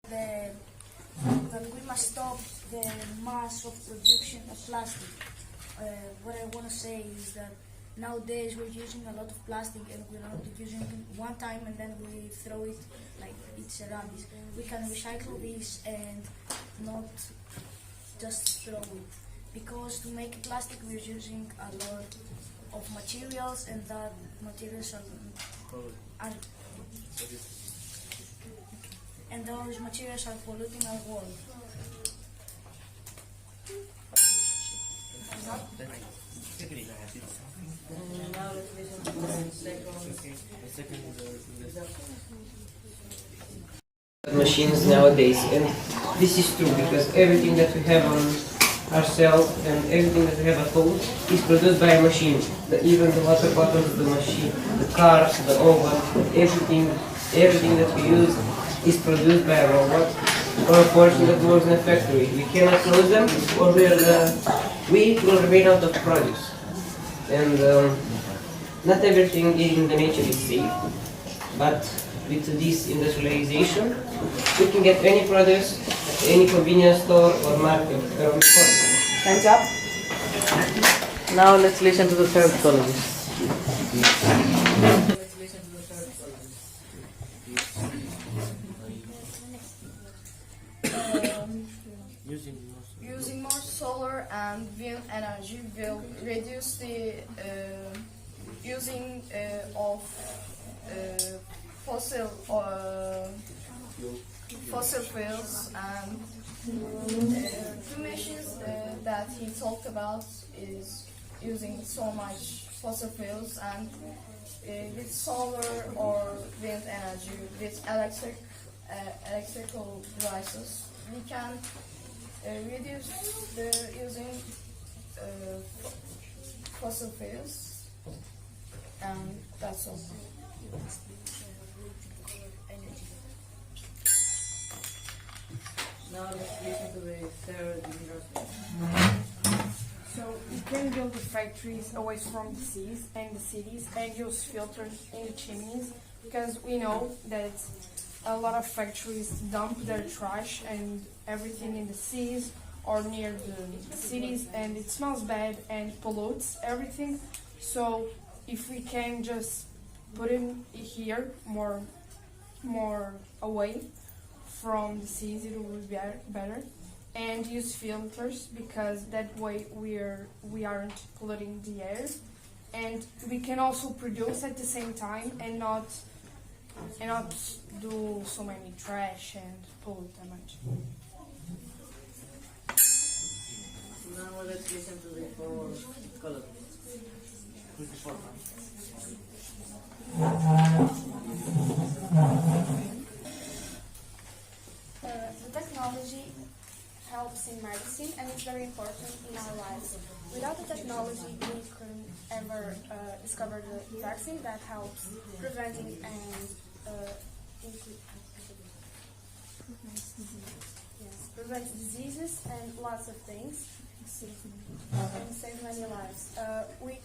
the, that we must stop the mass of production of plastic. What I want to say is that nowadays we're using a lot of plastic and we're not using it one time and then we throw it like it's a rubbish. We can recycle this and not just throw it. Because to make plastic we're using a lot of materials and that materials are and those materials are polluting our world. Now let's listen to the second. Machines nowadays, and this is true because everything that we have on ourselves and everything that we have at home is produced by a machine. Even the water bottles of the machine, the cars, the oven, everything that we use is produced by a robot or a person that works in a factory. We cannot close them or we will remain out of produce. And not everything in the nature is safe, but with this industrialization, we can get any produce at any convenience store or market around the corner. Hands up. Now let's listen to the third ecologist. Using more solar and wind energy will reduce the using of fossil fuels, and two machines that he talked about is using so much fossil fuels, and with solar or wind energy, with electrical devices, we can reduce the using fossil fuels, and that's all. Now let's listen to the third industry. So we can build the factories away from the seas and the cities and use filters in the chimneys, because we know that a lot of factories dump their trash and everything in the seas or near the cities, and it smells bad and pollutes everything. So if we can just put it here more away from the seas, it would be better, and use filters, because that way we aren't polluting the air, and we can also produce at the same time and not do so many trash and pollute that much. Now let's listen to the fourth ecologist. The technology helps in medicine and it's very important in our lives. Without the technology, we couldn't ever discover the vaccine that helps preventing and prevents diseases and lots of things and save many lives. We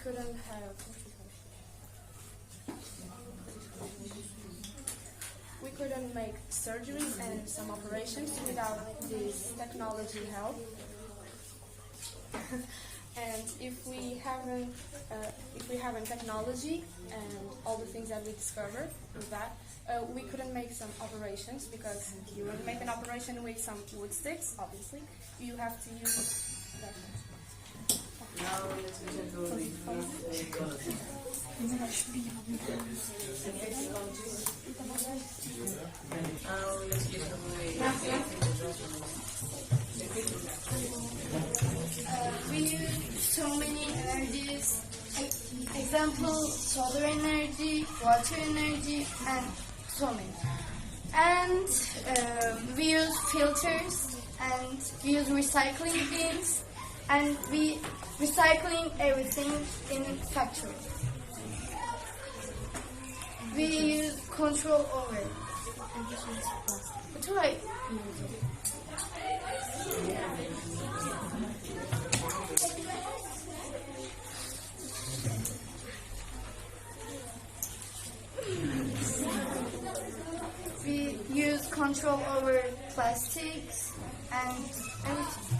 couldn't make surgeries and some operations without this technology help. And if we haven't technology and all the things that we discovered with that, we couldn't make some operations, because you want to make an operation with some wood sticks, obviously you have to use that. Now let's listen to the fifth ecologist. Now let's listen to the We use so many energies. Example, solar energy, water energy, and so many. And we use filters, and we use recycling bins, and we recycling everything in factory. We use control over it. That's right. We use control over plastics and everything.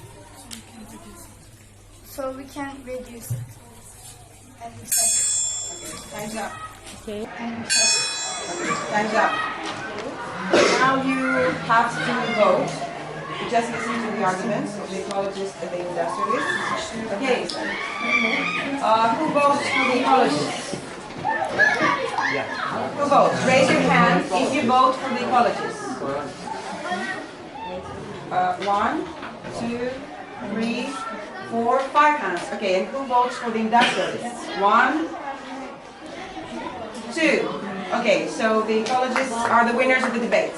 So we can reduce it and recycle. Time's up. Okay. And recycle. Time's up. Now you have to vote. You just listen to the arguments of the ecologists and the industrialists. Okay. Who votes for the ecologists? Who votes? Raise your hand if you vote for the ecologists. 1, 2, 3, 4, 5 hands. Okay, and who votes for the industrialists? 1, 2. Okay, so the ecologists are the winners of the debate.